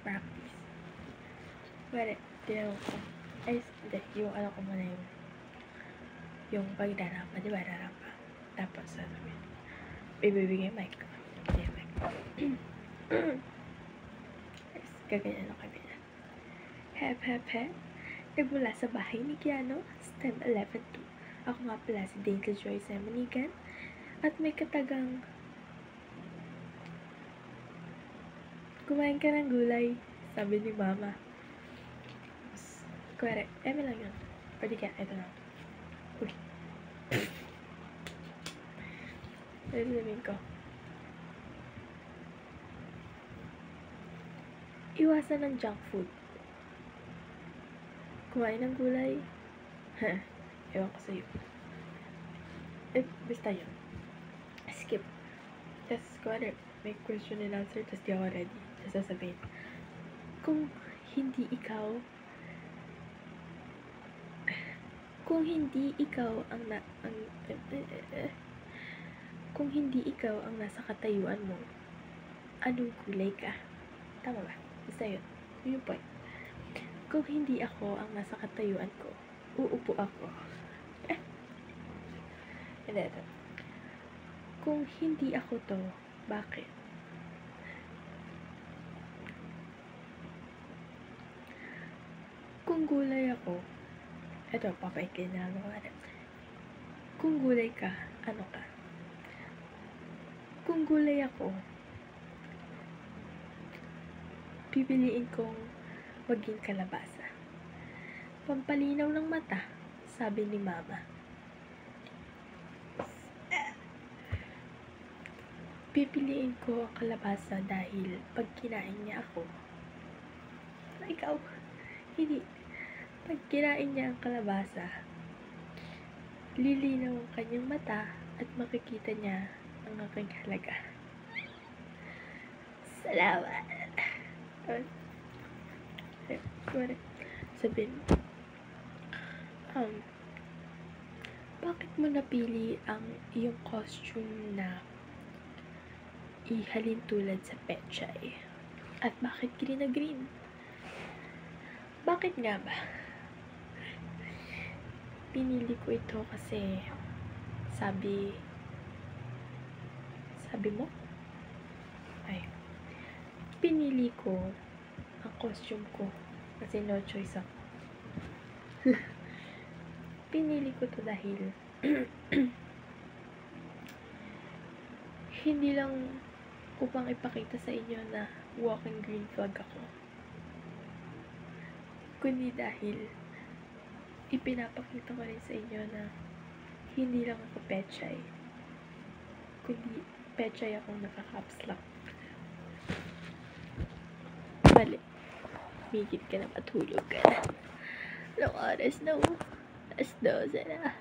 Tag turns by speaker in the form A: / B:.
A: practice. Pero, tinanong ko. Ay, hindi. Yung ano ko muna yung pagdarapa. Diba, darapa? Tapos, sasabihin. Ibibigay mic ko. Yung mic ko. Gaganyan ako kabila. Hep, hep, hep. Nagmula sa bahay ni Keanu, STEM 11-2. Ako nga pala si Dainty Joyce Manigan. At may katagang kumain ka ng gulay, sabi ni Mama. Correct. Eme lang yun. O di kaya, ito na. Uy. Ito sabihin ko. Iwasan ng junk food. Kumain ng gulay. Ewan ko sa'yo. Basta yun. Skip. Just go ahead. Make question and answer. Tapos di ako ready. Tapos sasabihin. Kung hindi ikaw ang nasa katayuan mo, anong gulay ka? Tama ba? Basta yun. Yun yung point. Kung hindi ako ang nasa katayuan ko, uupo ako. Hindi, ito. Kung hindi ako to, bakit? Kung gulay ako, ito, papaikin na ako. Kung gulay ka, ano ka? Kung gulay ako, pipiliin kong maging kalabasa. Pampalinaw ng mata, sabi ni Mama. Pipiliin ko ang kalabasa dahil pag kinain niya ako, ikaw, hindi. Pag kinain niya ang kalabasa, lilinaw ang kanyang mata at makikita niya ang aking halaga. Salamat. Sabihin, bakit mo napili ang iyong costume na ihalin tulad sa pechay? At bakit green na green? Bakit nga ba? Pinili ko ito kasi sabi mo? Ay, pinili ko ang costume ko kasi no choice ako. Pinili ko to dahil hindi lang upang ipakita sa inyo na walking green flag ako, kundi dahil ipinapakita ko rin sa inyo na hindi lang ako pechay, kundi pechay akong naka-caps lock. Mali. Migit ka na, matulog ka na. Anong oras na mo? 12 na.